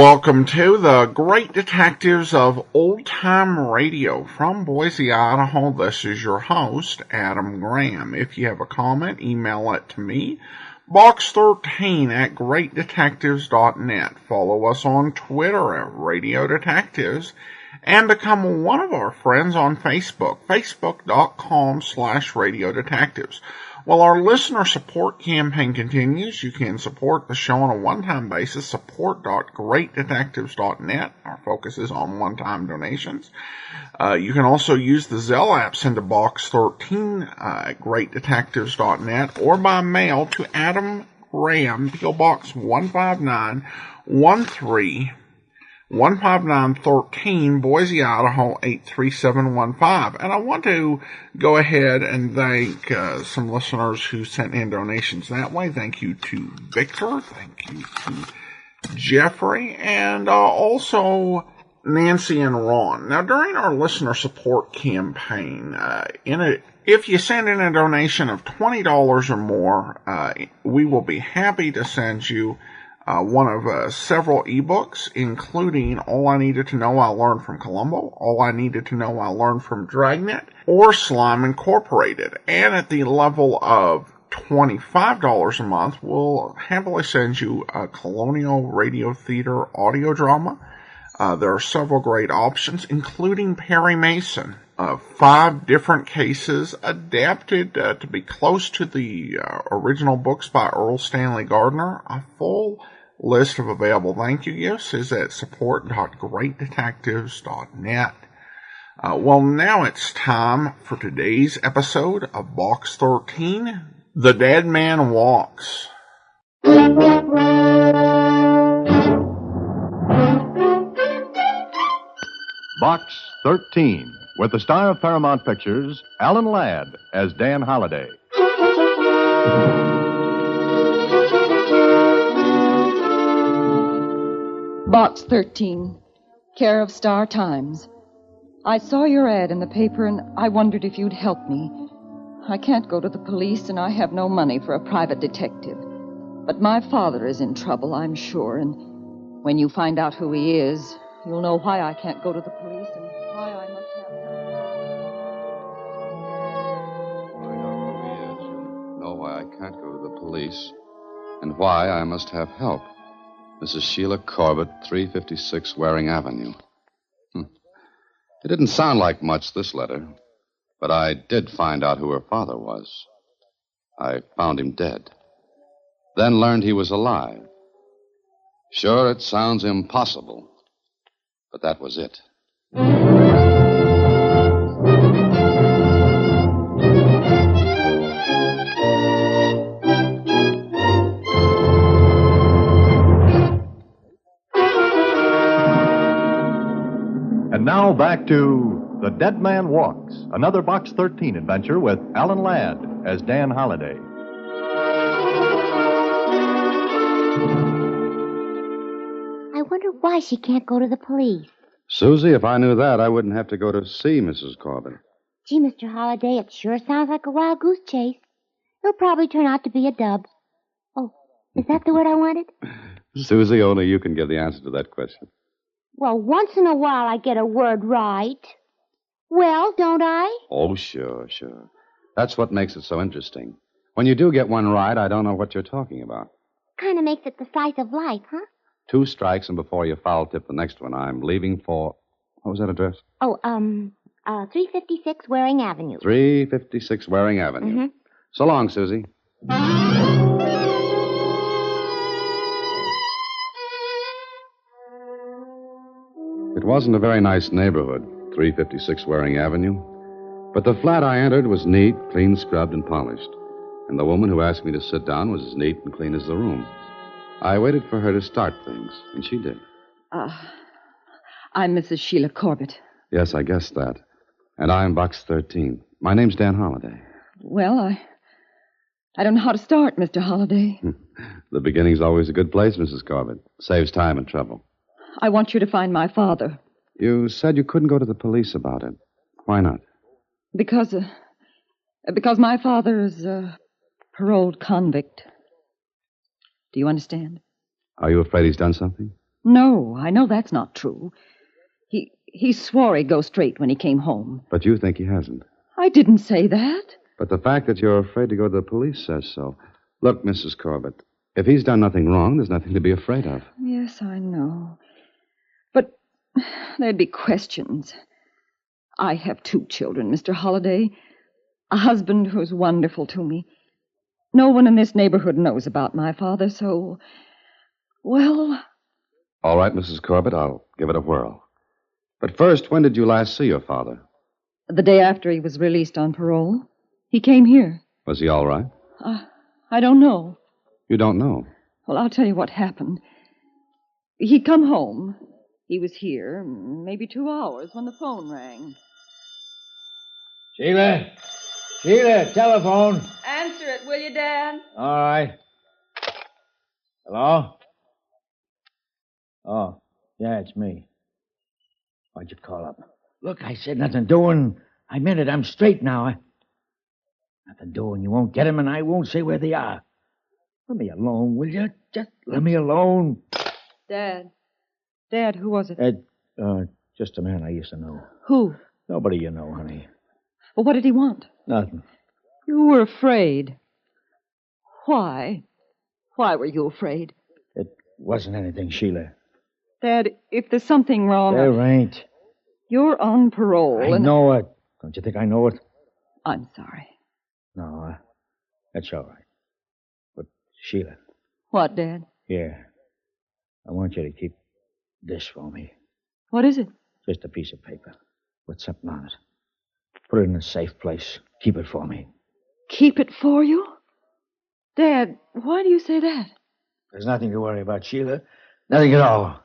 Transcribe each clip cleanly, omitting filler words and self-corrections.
Welcome to the Great Detectives of Old Time Radio from Boise, Idaho. This is your host, Adam Graham. If you have a comment, email it to me, box13 at greatdetectives.net. Follow us on Twitter at Radio Detectives and become one of our friends on Facebook, facebook.com/Radio Detectives. While our listener support campaign continues, you can support the show on a one-time basis, support.greatdetectives.net. Our focus is on one-time donations. You can also use the Zelle app, send to Box13 at greatdetectives.net, or by mail to Adam Graham, P.O. Box 15913, 15913, Boise, Idaho 83715. And I want to go ahead and thank some listeners who sent in donations that way. Thank you to Victor. Thank you to Jeffrey. And also Nancy and Ron. Now, during our listener support campaign, if you send in a donation of $20 or more, we will be happy to send you one of several ebooks, including All I Needed to Know I Learned from Columbo, All I Needed to Know I Learned from Dragnet, or Slime Incorporated. And at the level of $25 a month, we'll happily send you a Colonial Radio Theater audio drama. There are several great options, including Perry Mason. 5 different cases adapted to be close to the original books by Earl Stanley Gardner. A full list of available thank you gifts is at support.greatdetectives.net. Well, now it's time for today's episode of Box 13, The Dead Man Walks. Box 13, with the star of Paramount Pictures, Alan Ladd, as Dan Holliday. Box 13, care of Star Times. I saw your ad in the paper, and I wondered if you'd help me. I can't go to the police, and I have no money for a private detective. But my father is in trouble, I'm sure, and when you find out who he is, you'll know why I can't go to the police and why I must have help. I know who he is. You'll know why I can't go to the police and why I must have help. Mrs. Sheila Corbett, 356 Waring Avenue. It didn't sound like much, this letter, but I did find out who her father was. I found him dead, then learned he was alive. Sure, it sounds impossible, but that was it. And now back to The Dead Man Walks, another Box 13 adventure with Alan Ladd as Dan Holliday. I wonder why she can't go to the police. Susie, if I knew that, I wouldn't have to go to see Mrs. Corbett. Gee, Mr. Holliday, it sure sounds like a wild goose chase. It'll probably turn out to be a dub. Oh, is that the word I wanted? Susie, only you can give the answer to that question. Well, once in a while I get a word right. Well, don't I? Oh, sure. That's what makes it so interesting. When you do get one right, I don't know what you're talking about. Kind of makes it the slice of life, huh? 2 strikes, and before you foul tip the next one, I'm leaving for... What was that address? 356 Waring Avenue. 356 Waring Avenue. Mm-hmm. So long, Susie. It wasn't a very nice neighborhood, 356 Waring Avenue. But the flat I entered was neat, clean scrubbed, and polished. And the woman who asked me to sit down was as neat and clean as the room. I waited for her to start things, and she did. I'm Mrs. Sheila Corbett. Yes, I guessed that. And I'm Box 13. My name's Dan Holliday. Well, I don't know how to start, Mr. Holliday. The beginning's always a good place, Mrs. Corbett. Saves time and trouble. I want you to find my father. You said you couldn't go to the police about it. Why not? Because my father is a paroled convict. Do you understand? Are you afraid he's done something? No, I know that's not true. He swore he'd go straight when he came home. But you think he hasn't. I didn't say that. But the fact that you're afraid to go to the police says so. Look, Mrs. Corbett, if he's done nothing wrong, there's nothing to be afraid of. Yes, I know. But there'd be questions. I have 2 children, Mr. Holliday. A husband who's wonderful to me. No one in this neighborhood knows about my father, so... Well... All right, Mrs. Corbett, I'll give it a whirl. But first, when did you last see your father? The day after he was released on parole. He came here. Was he all right? I don't know. You don't know? Well, I'll tell you what happened. He'd come home. He was here maybe 2 hours when the phone rang. Sheila? Sheila, telephone. Answer it, will you, Dad? All right. Hello? Oh, yeah, it's me. Why'd you call up? Look, I said nothing doing. I meant it. I'm straight now. Nothing doing. You won't get him, and I won't say where they are. Let me alone, will you? Just let me alone. Dad, who was it? Just a man I used to know. Who? Nobody you know, honey. Well, what did he want? Nothing. You were afraid. Why? Why were you afraid? It wasn't anything, Sheila. Dad, if there's something wrong... There ain't. You're on parole. I know it. Don't you think I know it? I'm sorry. No, that's all right. But, Sheila. What, Dad? Here. I want you to keep this for me. What is it? Just a piece of paper with something on it. Put it in a safe place. Keep it for me. Keep it for you? Dad, why do you say that? There's nothing to worry about, Sheila. Nothing at all.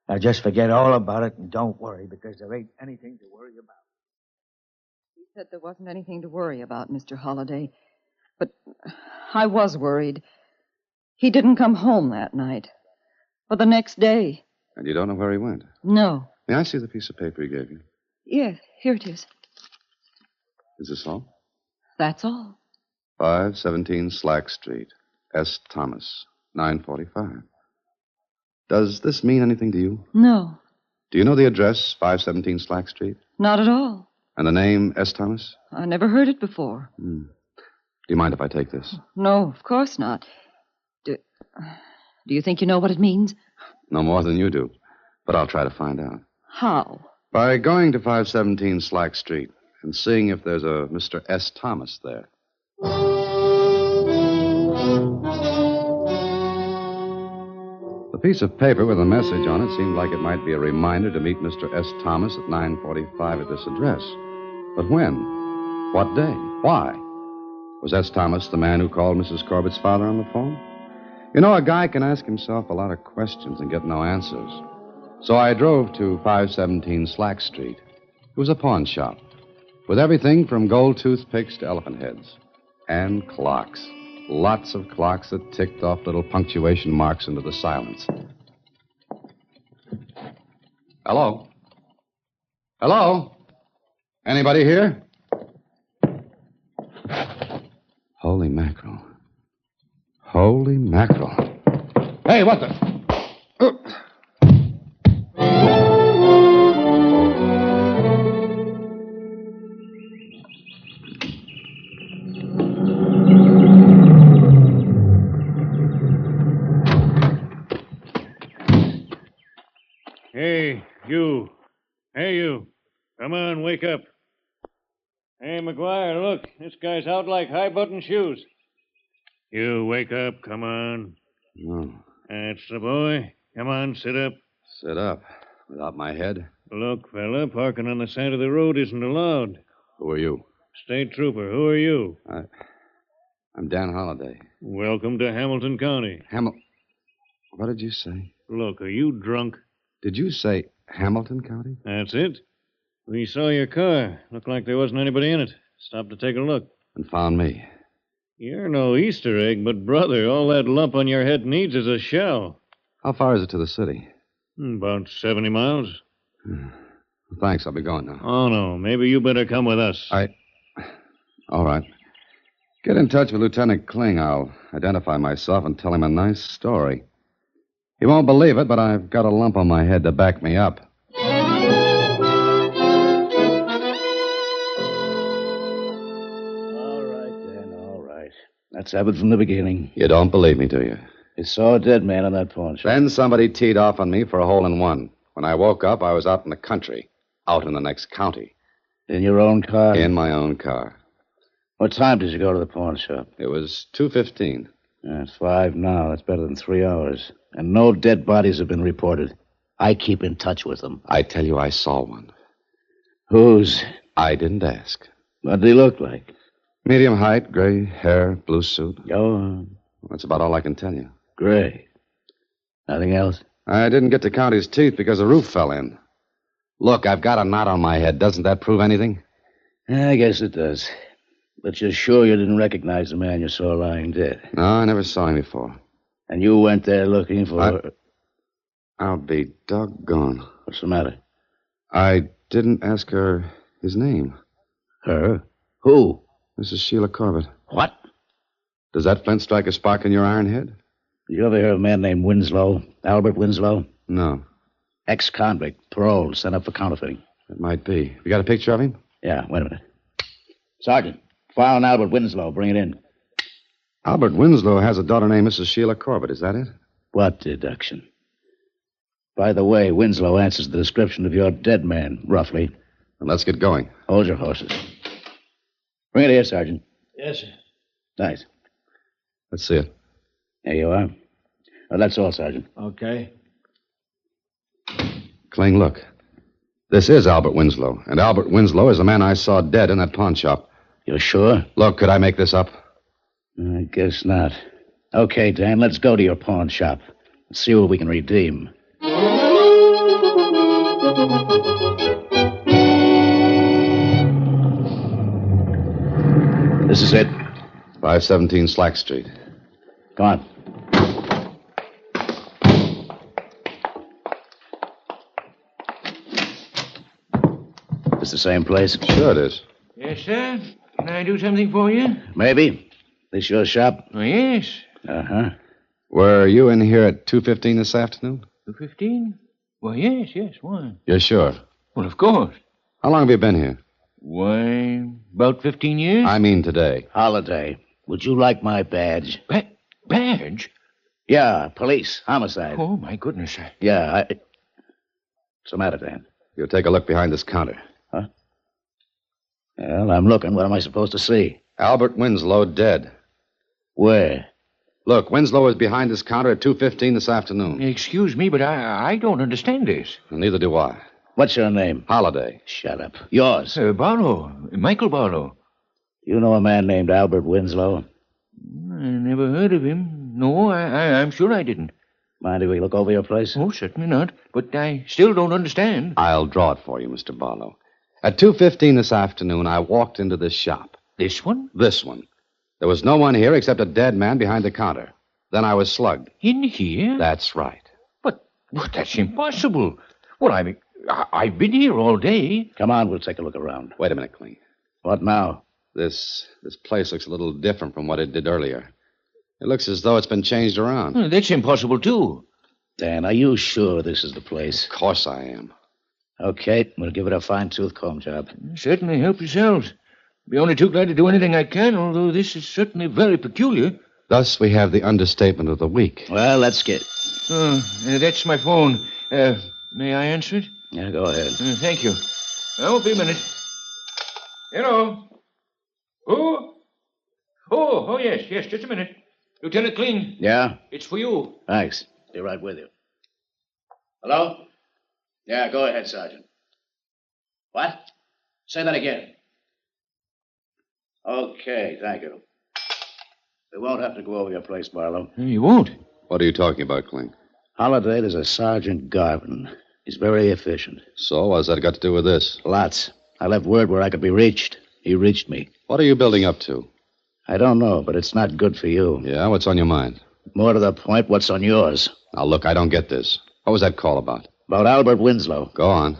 Now just forget all about it and don't worry, because there ain't anything to worry about. He said there wasn't anything to worry about, Mr. Holliday. But I was worried. He didn't come home that night. Or the next day. And you don't know where he went? No. May I see the piece of paper he gave you? Yes, here it is. Is this all? That's all. 517 Slack Street, S. Thomas, 945. Does this mean anything to you? No. Do you know the address, 517 Slack Street? Not at all. And the name, S. Thomas? I never heard it before. Do you mind if I take this? No, of course not. Do you think you know what it means? No more than you do. But I'll try to find out. How? By going to 517 Slack Street and seeing if there's a Mr. S. Thomas there. The piece of paper with a message on it seemed like it might be a reminder to meet Mr. S. Thomas at 9:45 at this address. But when? What day? Why? Was S. Thomas the man who called Mrs. Corbett's father on the phone? You know, a guy can ask himself a lot of questions and get no answers. So I drove to 517 Slack Street. It was a pawn shop with everything from gold toothpicks to elephant heads. And clocks. Lots of clocks that ticked off little punctuation marks into the silence. Hello? Hello? Anybody here? Holy mackerel. Holy mackerel. Hey, what the... Hey, you. Come on, wake up. Hey, McGuire, look. This guy's out like high-button shoes. You wake up, come on. No. That's the boy. Come on, sit up. Sit up. Without my head? Look, fella, parking on the side of the road isn't allowed. Who are you? State trooper, who are you? I'm Dan Holliday. Welcome to Hamilton County. What did you say? Look, are you drunk? Did you say Hamilton County? That's it. We saw your car. Looked like there wasn't anybody in it. Stopped to take a look. And found me. You're no Easter egg, but, brother, all that lump on your head needs is a shell. How far is it to the city? About 70 miles. Thanks, I'll be going now. Oh, no. Maybe you better come with us. All right. Get in touch with Lieutenant Kling. I'll identify myself and tell him a nice story. You won't believe it, but I've got a lump on my head to back me up. All right, then, all right. Let's have it from the beginning. You don't believe me, do you? You saw a dead man in that pawn shop. Then somebody teed off on me for a hole-in-one. When I woke up, I was out in the country, out in the next county. In your own car? In my own car. What time did you go to the pawn shop? It was 2:15. It's 5 now. That's better than 3 hours. And no dead bodies have been reported. I keep in touch with them. I tell you, I saw one. Whose? I didn't ask. What did he look like? Medium height, gray hair, blue suit. Go on. That's about all I can tell you. Gray. Nothing else? I didn't get to count his teeth because the roof fell in. Look, I've got a knot on my head. Doesn't that prove anything? I guess it does. But you're sure you didn't recognize the man you saw lying dead? No, I never saw him before. And you went there looking for... I'll be doggone. What's the matter? I didn't ask her his name. Her? Who? Mrs. Sheila Corbett. What? Does that flint strike a spark in your iron head? Did you ever hear of a man named Winslow? Albert Winslow? No. Ex-convict, paroled, sent up for counterfeiting. It might be. You got a picture of him? Yeah, wait a minute. Sergeant, file on Albert Winslow. Bring it in. Albert Winslow has a daughter named Mrs. Sheila Corbett. Is that it? What deduction? By the way, Winslow answers the description of your dead man, roughly. Then let's get going. Hold your horses. Bring it here, Sergeant. Yes, sir. Nice. Let's see it. There you are. Well, that's all, Sergeant. Okay. Kling, look. This is Albert Winslow, and Albert Winslow is the man I saw dead in that pawn shop. You're sure? Look, could I make this up? I guess not. Okay, Dan, let's go to your pawn shop. Let's see what we can redeem. This is it. 517 Slack Street. Come on. This the same place? Sure it is. Yes, sir. Can I do something for you? Maybe. This your shop? Oh, yes. Uh-huh. Were you in here at 2:15 this afternoon? 2:15? Well, yes. Why? You're sure? Well, of course. How long have you been here? Why, about 15 years? I mean today. Holiday. Would you like my badge? Badge? Yeah, police. Homicide. Oh, my goodness. Yeah, What's the matter, Dan? You'll take a look behind this counter. Huh? Well, I'm looking. What am I supposed to see? Albert Winslow dead. Where? Look, Winslow was behind this counter at 2:15 this afternoon. Excuse me, but I don't understand this. And neither do I. What's your name? Holiday. Shut up. Yours. Barlow. Michael Barlow. You know a man named Albert Winslow? I never heard of him. No, I'm sure I didn't. Mind if we look over your place? Oh, certainly not. But I still don't understand. I'll draw it for you, Mr. Barlow. At 2:15 this afternoon, I walked into this shop. This one? This one. There was no one here except a dead man behind the counter. Then I was slugged. In here? That's right. But that's impossible. Well, I've been here all day. Come on, we'll take a look around. Wait a minute, Clean. What now? This place looks a little different from what it did earlier. It looks as though it's been changed around. That's impossible, too. Dan, are you sure this is the place? Of course I am. Okay, we'll give it a fine-tooth comb job. Certainly, help yourselves. Be only too glad to do anything I can, although this is certainly very peculiar. Thus, we have the understatement of the week. Well, let's get... Oh, that's my phone. May I answer it? Yeah, go ahead. Thank you. I won't be a minute. Hello? Who? Oh, yes, just a minute. Lieutenant Kling. Yeah? It's for you. Thanks. Be right with you. Hello? Yeah, go ahead, Sergeant. What? Say that again. Okay, thank you. We won't have to go over your place, Barlow. You won't? What are you talking about, Kling? Holiday, there's a Sergeant Garvin. He's very efficient. So, what's that got to do with this? Lots. I left word where I could be reached. He reached me. What are you building up to? I don't know, but it's not good for you. Yeah, what's on your mind? More to the point, what's on yours? Now, look, I don't get this. What was that call about? About Albert Winslow. Go on.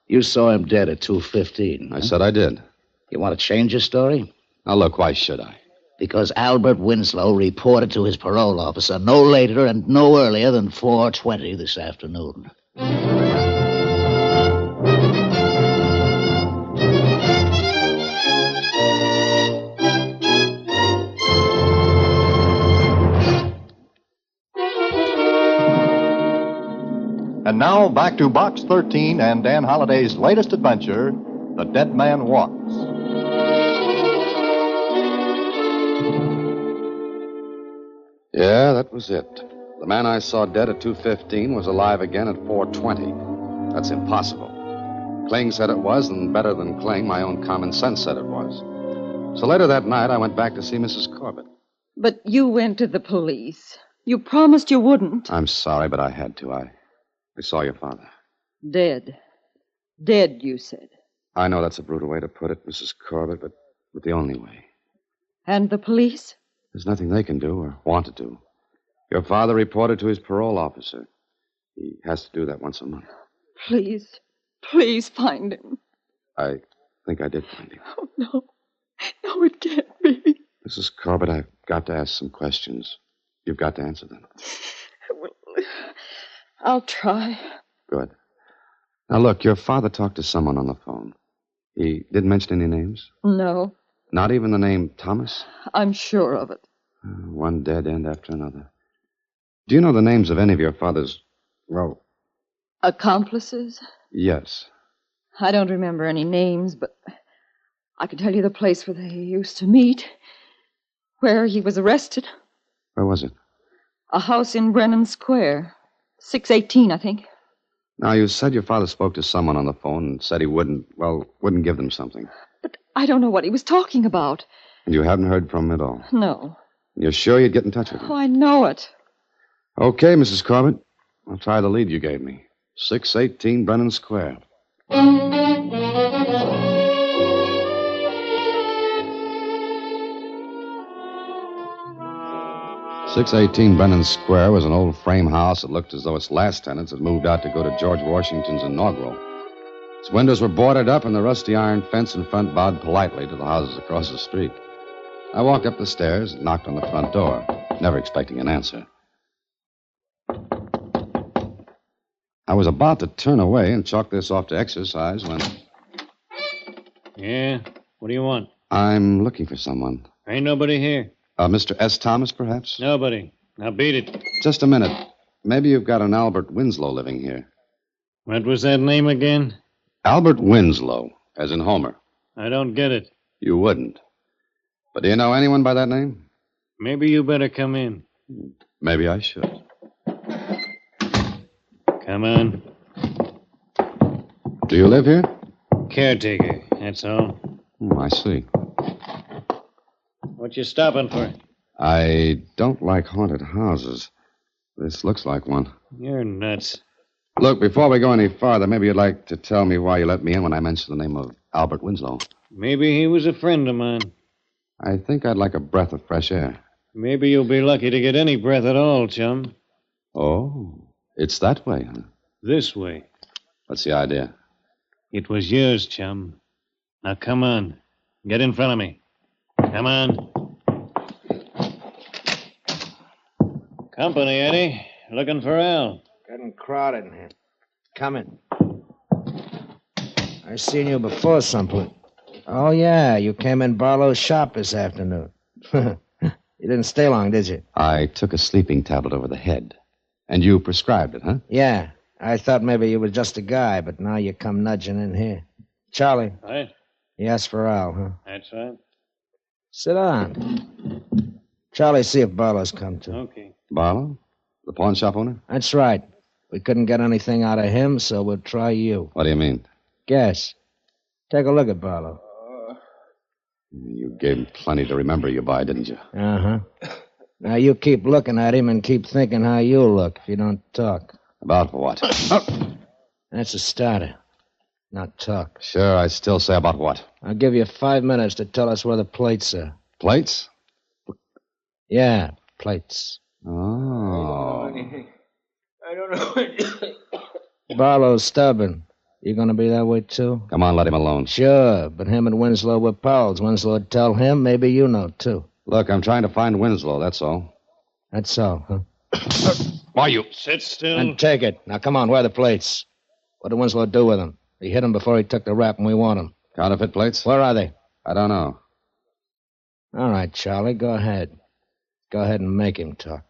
You saw him dead at 2:15. I said I did. You want to change your story? Now, look, why should I? Because Albert Winslow reported to his parole officer no later and no earlier than 4:20 this afternoon. And now back to Box 13 and Dan Holliday's latest adventure, The Dead Man Walks. Yeah, that was it. The man I saw dead at 2:15 was alive again at 4:20. That's impossible. Kling said it was, and better than Kling, my own common sense said it was. So later that night, I went back to see Mrs. Corbett. But you went to the police. You promised you wouldn't. I'm sorry, but I had to. I saw your father. Dead. Dead, you said. I know that's a brutal way to put it, Mrs. Corbett, but the only way. And the police? There's nothing they can do or want to do. Your father reported to his parole officer. He has to do that once a month. Please, please find him. I think I did find him. Oh, no. No, it can't be. Mrs. Corbett, I've got to ask some questions. You've got to answer them. Well, I'll try. Good. Now, look, your father talked to someone on the phone. He didn't mention any names? No, Not even the name Thomas? I'm sure of it. One dead end after another. Do you know the names of any of your father's, well... Accomplices? Yes. I don't remember any names, but I can tell you the place where they used to meet. Where he was arrested. Where was it? A house in Brennan Square. 618, I think. Now, you said your father spoke to someone on the phone and said he wouldn't give them something. But I don't know what he was talking about. And you haven't heard from him at all? No. You're sure you'd get in touch with him? Oh, I know it. Okay, Mrs. Corbett. I'll try the lead you gave me. 618 Brennan Square. 618 Brennan Square was an old frame house that looked as though its last tenants had moved out to go to George Washington's inaugural. Its windows were boarded up, and the rusty iron fence in front bowed politely to the houses across the street. I walked up the stairs and knocked on the front door, never expecting an answer. I was about to turn away and chalk this off to exercise when... Yeah? What do you want? I'm looking for someone. Ain't nobody here. Mr. S. Thomas, perhaps? Nobody. Now beat it. Just a minute. Maybe you've got an Albert Winslow living here. What was that name again? Albert Winslow, as in Homer. I don't get it. You wouldn't. But do you know anyone by that name? Maybe you better come in. Maybe I should. Come on. Do you live here? Caretaker, that's all. I see. What you stopping for? I don't like haunted houses. This looks like one. You're nuts. Look, before we go any farther, maybe you'd like to tell me why you let me in when I mentioned the name of Albert Winslow. Maybe he was a friend of mine. I think I'd like a breath of fresh air. Maybe you'll be lucky to get any breath at all, chum. Oh, it's that way, huh? This way. What's the idea? It was yours, chum. Now come on. Get in front of me. Come on. Company, Eddie. Looking for Al. Getting crowded in here. Come in. I seen you before someplace. Oh, yeah, you came in Barlow's shop this afternoon. You didn't stay long, did you? I took a sleeping tablet over the head. And you prescribed it, huh? Yeah, I thought maybe you were just a guy, but now you come nudging in here. Charlie. What? You asked for Al, huh? That's right. Sit down. Charlie, see if Barlow's come to. Okay. Barlow? The pawn shop owner? That's right. We couldn't get anything out of him, so we'll try you. What do you mean? Guess. Take a look at Barlow. You gave him plenty to remember you by, didn't you? Uh-huh. Now you keep looking at him and keep thinking how you'll look if you don't talk. About what? That's a starter. Now talk. Sure, I still say about what? I'll give you 5 minutes to tell us where the plates are. Plates? Yeah, plates. Oh. I don't know. Barlow's stubborn. You gonna be that way, too? Come on, let him alone. Sure, but him and Winslow were pals. Winslow would tell him, maybe you know, too. Look, I'm trying to find Winslow, that's all. That's all, huh? Why, you... Sit still. And take it. Now, come on, where are the plates? What did Winslow do with them? He hit them before he took the rap, and we want them. Counterfeit plates? Where are they? I don't know. All right, Charlie, go ahead. Go ahead and make him talk.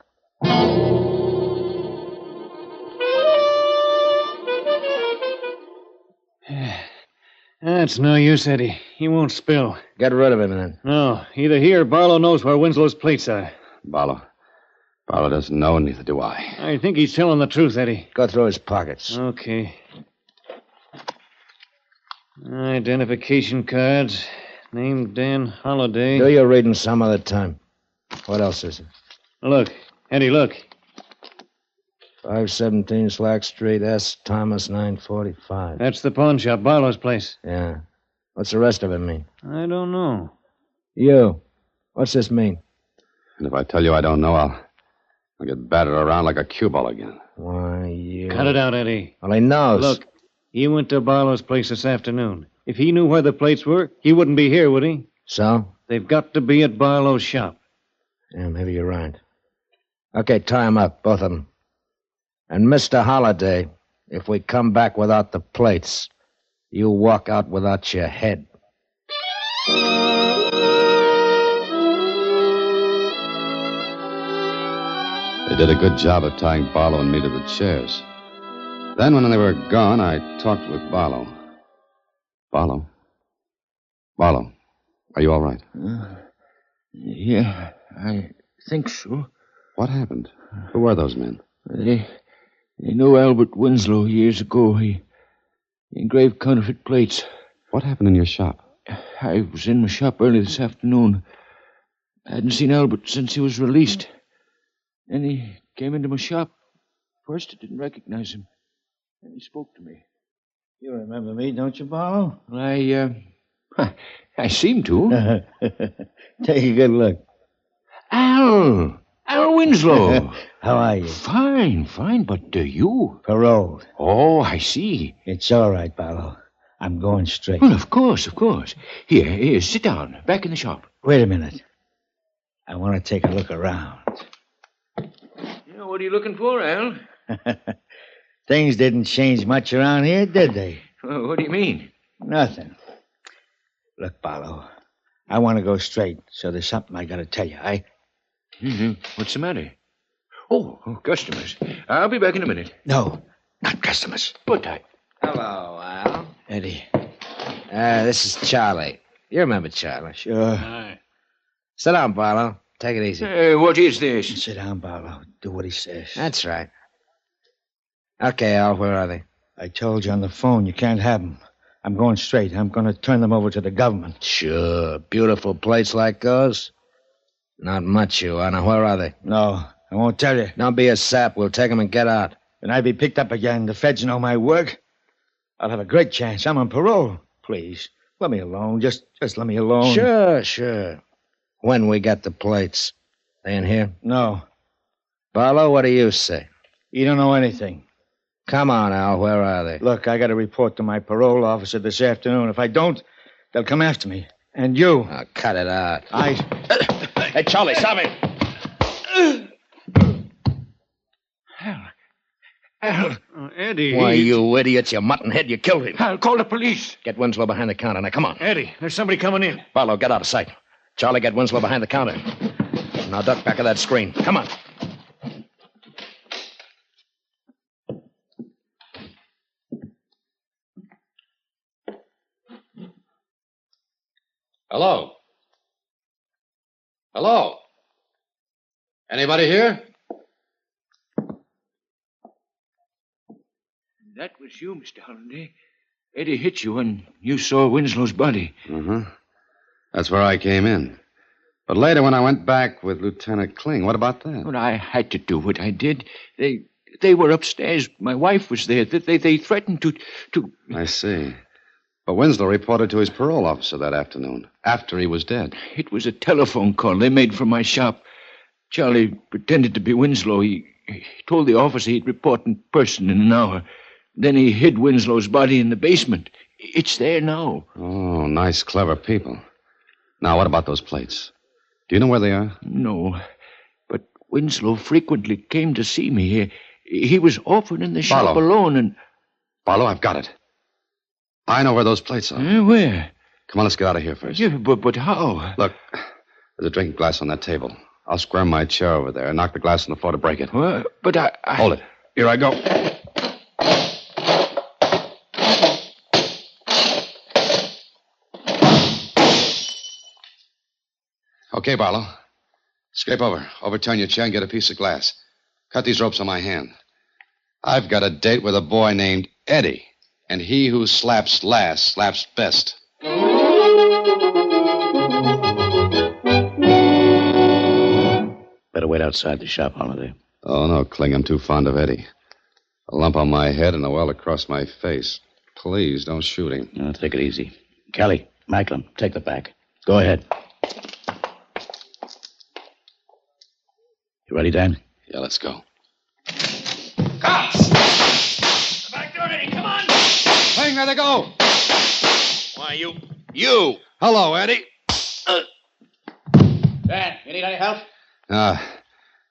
That's no use, Eddie. He won't spill. Get rid of him, then. No, either he or Barlow knows where Winslow's plates are. Barlow doesn't know, and neither do I. I think he's telling the truth, Eddie. Go through his pockets. Okay. Identification cards. Name Dan Holliday. Do your reading some other time. What else is it? Look. Eddie, look. 517 Slack Street, S. Thomas, 945. That's the pawn shop, Barlow's place. Yeah. What's the rest of it mean? I don't know. You. What's this mean? And if I tell you I don't know, I'll get battered around like a cue ball again. Why, you... Cut it out, Eddie. Well, he knows. Look, he went to Barlow's place this afternoon. If he knew where the plates were, he wouldn't be here, would he? So? They've got to be at Barlow's shop. Yeah, maybe you're right. Okay, tie him up, both of them. And Mr. Holliday, if we come back without the plates, you walk out without your head. They did a good job of tying Barlow and me to the chairs. Then, when they were gone, I talked with Barlow. Barlow, are you all right? Yeah, I think so. What happened? Who were those men? They knew Albert Winslow years ago. He engraved counterfeit plates. What happened in your shop? I was in my shop early this afternoon. I hadn't seen Albert since he was released. Then he came into my shop. First, I didn't recognize him. Then he spoke to me. You remember me, don't you, Barlow? I seem to. Take a good look. Al Winslow. How are you? Fine, but you? Paroled. Oh, I see. It's all right, Barlow. I'm going straight. Well, of course. Here, sit down, back in the shop. Wait a minute. I want to take a look around. What are you looking for, Al? Things didn't change much around here, did they? What do you mean? Nothing. Look, Barlow, I want to go straight, so there's something I got to tell you. What's the matter? Oh, customers. I'll be back in a minute. No, not customers. But I... Hello, Al. Eddie. This is Charlie. You remember Charlie? Sure. Hi. Sit down, Barlow. Take it easy. what is this? Sit down, Barlow. Do what he says. That's right. Okay, Al, where are they? I told you on the phone you can't have them. I'm going straight. I'm going to turn them over to the government. Sure. Beautiful plates like those? Not much, you are. Now, where are they? No, I won't tell you. Don't be a sap. We'll take them and get out. When I be picked up again, the feds know my work. I'll have a great chance. I'm on parole. Please, let me alone. Just let me alone. Sure. When we get the plates. They in here? No. Barlow, what do you say? You don't know anything. Come on, Al. Where are they? Look, I got to report to my parole officer this afternoon. If I don't, they'll come after me. And you. Oh, cut it out. Hey, Charlie, stop it. Al. Eddie. Why, you idiots, you muttonhead, you killed him. Al, call the police. Get Winslow behind the counter. Now, come on. Eddie, there's somebody coming in. Barlow, get out of sight. Charlie, get Winslow behind the counter. Now, duck back of that screen. Come on. Hello? Anybody here? That was you, Mr. Holliday. Eddie hit you when you saw Winslow's body. Uh-huh. That's where I came in. But later when I went back with Lieutenant Kling, what about that? Well, I had to do what I did. They were upstairs. My wife was there. They threatened to... I see. But Winslow reported to his parole officer that afternoon, after he was dead. It was a telephone call they made from my shop. Charlie pretended to be Winslow. He told the officer he'd report in person in an hour. Then he hid Winslow's body in the basement. It's there now. Oh, nice, clever people. Now, what about those plates? Do you know where they are? No, but Winslow frequently came to see me. He was often in the shop Barlow. alone, and... Barlow, I've got it. I know where those plates are. Where? Come on, let's get out of here first. Yeah, but how? Look, there's a drinking glass on that table. I'll square my chair over there and knock the glass on the floor to break it. What? But I... Hold it. Here I go. Okay, Barlow. Scrape over. Overturn your chair and get a piece of glass. Cut these ropes on my hand. I've got a date with a boy named Eddie, and he who slaps last slaps best. Better wait outside the shop, Holiday. Oh, no, Kling, I'm too fond of Eddie. A lump on my head and a well across my face. Please, don't shoot him. No, take it easy. Kelly, Macklin, take the back. Go ahead. You ready, Dan? Yeah, let's go. Cops! The back door, Eddie, come on! Kling, there they go! Why, You! Hello, Eddie. Dan, you need any help?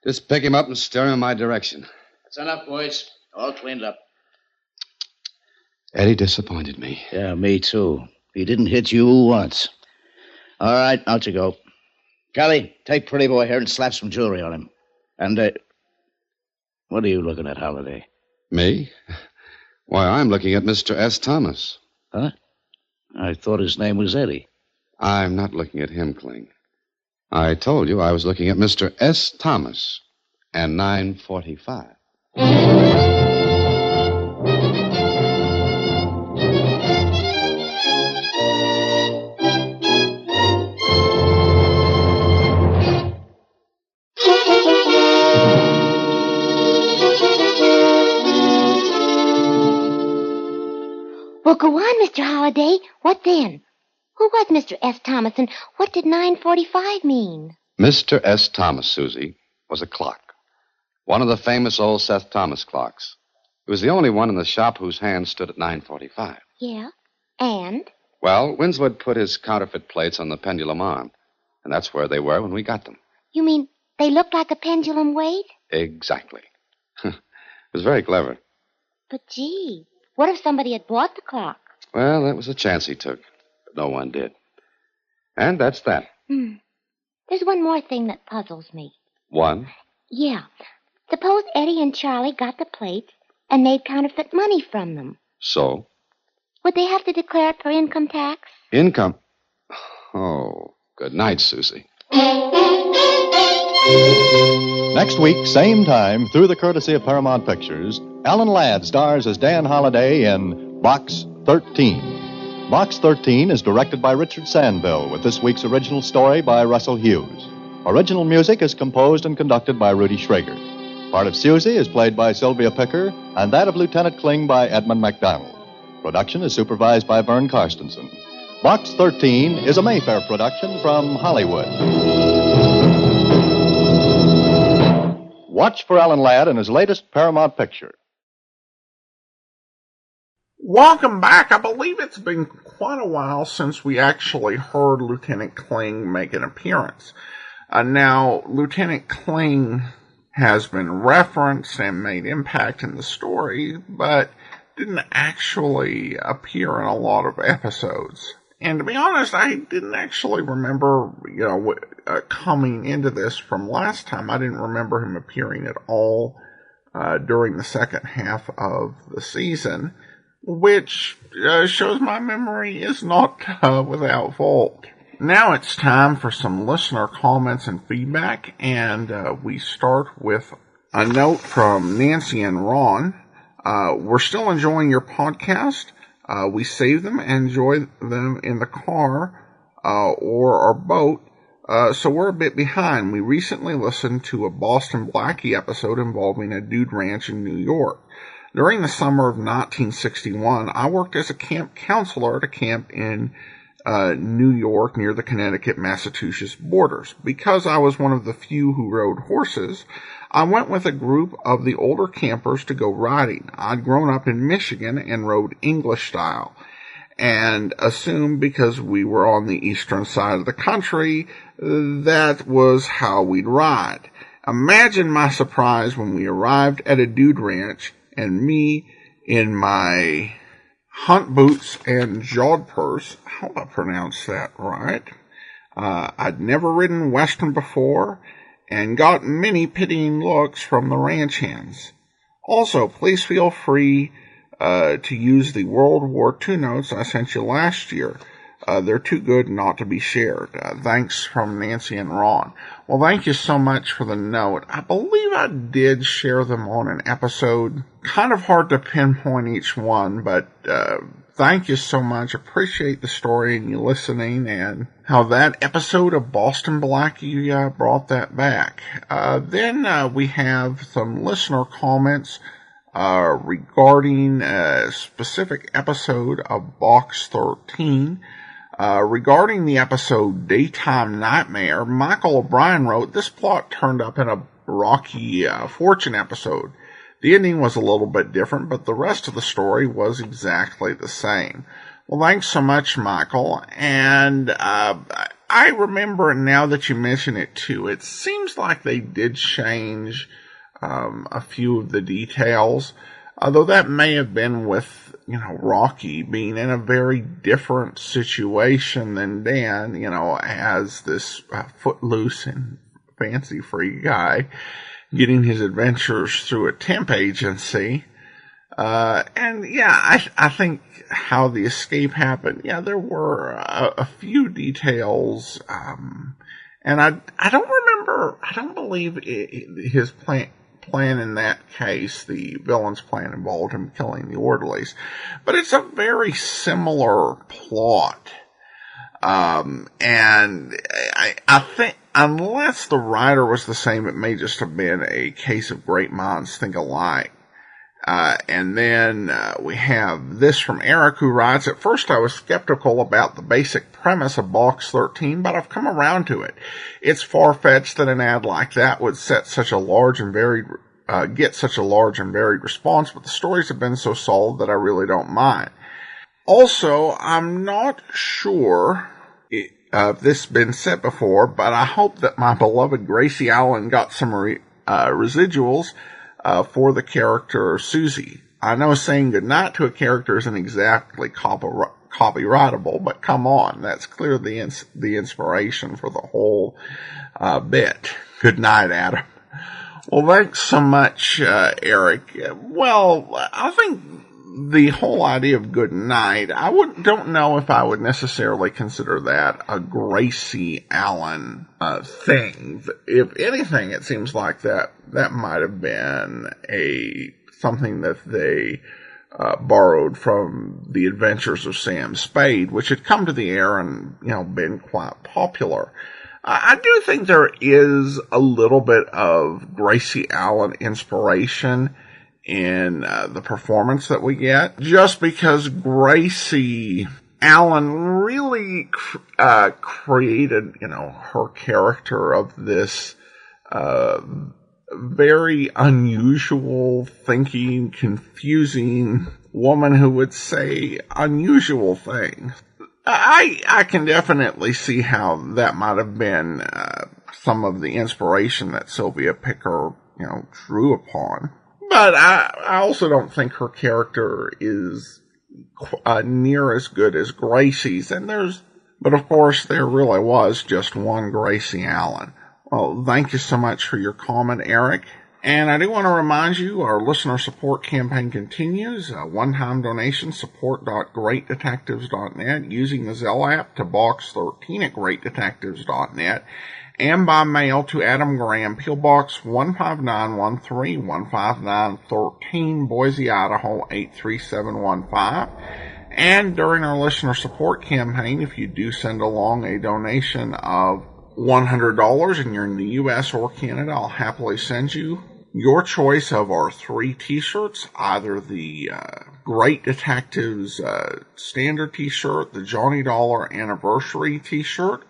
Just pick him up and steer him in my direction. That's enough, boys. All cleaned up. Eddie disappointed me. Yeah, me too. He didn't hit you once. All right, out you go. Kelly, take Pretty Boy here and slap some jewelry on him. And, what are you looking at, Holiday? Me? Why, I'm looking at Mr. S. Thomas. Huh? I thought his name was Eddie. I'm not looking at him, Kling. I told you I was looking at Mr. S. Thomas and 945. Well, go on, Mr. Holliday. What then? Who was Mr. S. Thomas, and what did 945 mean? Mr. S. Thomas, Susie, was a clock. One of the famous old Seth Thomas clocks. It was the only one in the shop whose hand stood at 9:45. Yeah? And? Well, Winslow had put his counterfeit plates on the pendulum arm, and that's where they were when we got them. You mean they looked like a pendulum weight? Exactly. It was very clever. But gee, what if somebody had bought the clock? Well, that was a chance he took, but no one did. And that's that. There's one more thing that puzzles me. One. Yeah. Suppose Eddie and Charlie got the plates and made counterfeit money from them. So? Would they have to declare it for income tax? Income. Oh, good night, Susie. Next week, same time, through the courtesy of Paramount Pictures, Alan Ladd stars as Dan Holliday in Box 13. Box 13 is directed by Richard Sandville, with this week's original story by Russell Hughes. Original music is composed and conducted by Rudy Schrager. Part of Susie is played by Sylvia Picker, and that of Lieutenant Kling by Edmund MacDonald. Production is supervised by Vern Karstensen. Box 13 is a Mayfair production from Hollywood. Watch for Alan Ladd in his latest Paramount picture. Welcome back. I believe it's been quite a while since we actually heard Lieutenant Kling make an appearance. Now, Lieutenant Kling has been referenced and made impact in the story, but didn't actually appear in a lot of episodes. And to be honest, I didn't actually remember, coming into this from last time. I didn't remember him appearing at all during the second half of the season, which shows my memory is not without fault. Now it's time for some listener comments and feedback, and we start with a note from Nancy and Ron. We're still enjoying your podcast. We save them and enjoy them in the car or our boat, so we're a bit behind. We recently listened to a Boston Blackie episode involving a dude ranch in New York. During the summer of 1961, I worked as a camp counselor at a camp in New York near the Connecticut-Massachusetts borders. Because I was one of the few who rode horses, I went with a group of the older campers to go riding. I'd grown up in Michigan and rode English style, and assumed because we were on the eastern side of the country that was how we'd ride. Imagine my surprise when we arrived at a dude ranch and me in my hunt boots and jodhpurs. I hope I pronounced that right. I'd never ridden Western before and got many pitying looks from the ranch hands. Also, please feel free to use the World War II notes I sent you last year. They're too good not to be shared. Thanks from Nancy and Ron. Well, thank you so much for the note. I believe I did share them on an episode. Kind of hard to pinpoint each one, but thank you so much. Appreciate the story and you listening and how that episode of Boston Blackie brought that back. Then we have some listener comments regarding a specific episode of Box 13. Regarding the episode Daytime Nightmare, Michael O'Brien wrote, this plot turned up in a Rocky Fortune episode. The ending was a little bit different, but the rest of the story was exactly the same. Well, thanks so much, Michael. And I remember now that you mention it too, it seems like they did change a few of the details, although that may have been with, Rocky being in a very different situation than Dan, as this footloose and fancy-free guy getting his adventures through a temp agency. I think how the escape happened, there were a few details, and I don't believe his plan in that case, the villain's plan involved him killing the orderlies. But it's a very similar plot. And I think, unless the writer was the same, it may just have been a case of great minds think alike. And then we have this from Eric, who writes, at first I was skeptical about the basic premise of Box 13, but I've come around to it. It's far-fetched that an ad like that would set such a large and varied, get such a large and varied response, but the stories have been so solid that I really don't mind. Also, I'm not sure if this has been said before, but I hope that my beloved Gracie Allen got some residuals for the character Susie. I know saying goodnight to a character isn't exactly copyrightable, but come on, that's clearly the inspiration for the whole bit. Good night, Adam. Well, thanks so much, Eric. Well, I think the whole idea of good night, don't know if I would necessarily consider that a Gracie Allen thing. If anything, it seems like that might have been something that they borrowed from The Adventures of Sam Spade, which had come to the air and been quite popular. I do think there is a little bit of Gracie Allen inspiration in the performance that we get, just because Gracie Allen really created, her character of this very unusual, thinking, confusing woman who would say unusual things. I can definitely see how that might have been some of the inspiration that Sylvia Picker, drew upon. But I also don't think her character is near as good as Gracie's. But of course, there really was just one Gracie Allen. Well, thank you so much for your comment, Eric. And I do want to remind you, our listener support campaign continues. One-time donation, support.greatdetectives.net, using the Zelle app to Box 13 at greatdetectives.net, and by mail to Adam Graham, P.O. Box 15913, 15913, Boise, Idaho 83715. And during our listener support campaign, if you do send along a donation of $100 and you're in the U.S. or Canada, I'll happily send you your choice of our 3 t-shirts, either the Great Detectives standard t-shirt, the Johnny Dollar anniversary t-shirt,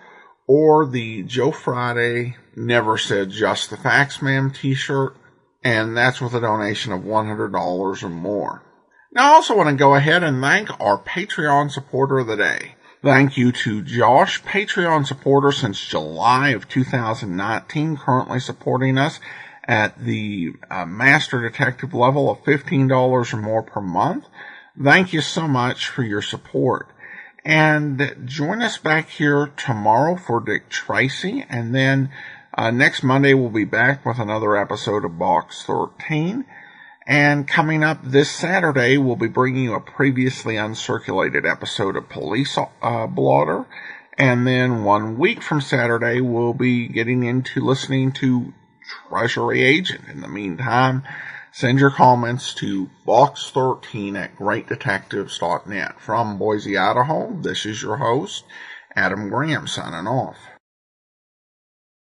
or the Joe Friday Never Said Just the Facts Ma'am t-shirt, and that's with a donation of $100 or more. Now I also want to go ahead and thank our Patreon supporter of the day. Thank you to Josh, Patreon supporter since July of 2019, currently supporting us at the Master Detective level of $15 or more per month. Thank you so much for your support. And join us back here tomorrow for Dick Tracy. And then next Monday we'll be back with another episode of Box 13. And coming up this Saturday, we'll be bringing you a previously uncirculated episode of Police Blotter. And then 1 week from Saturday, we'll be getting into listening to Treasury Agent. In the meantime, send your comments to box13@greatdetectives.net. From Boise, Idaho, this is your host, Adam Graham, signing off.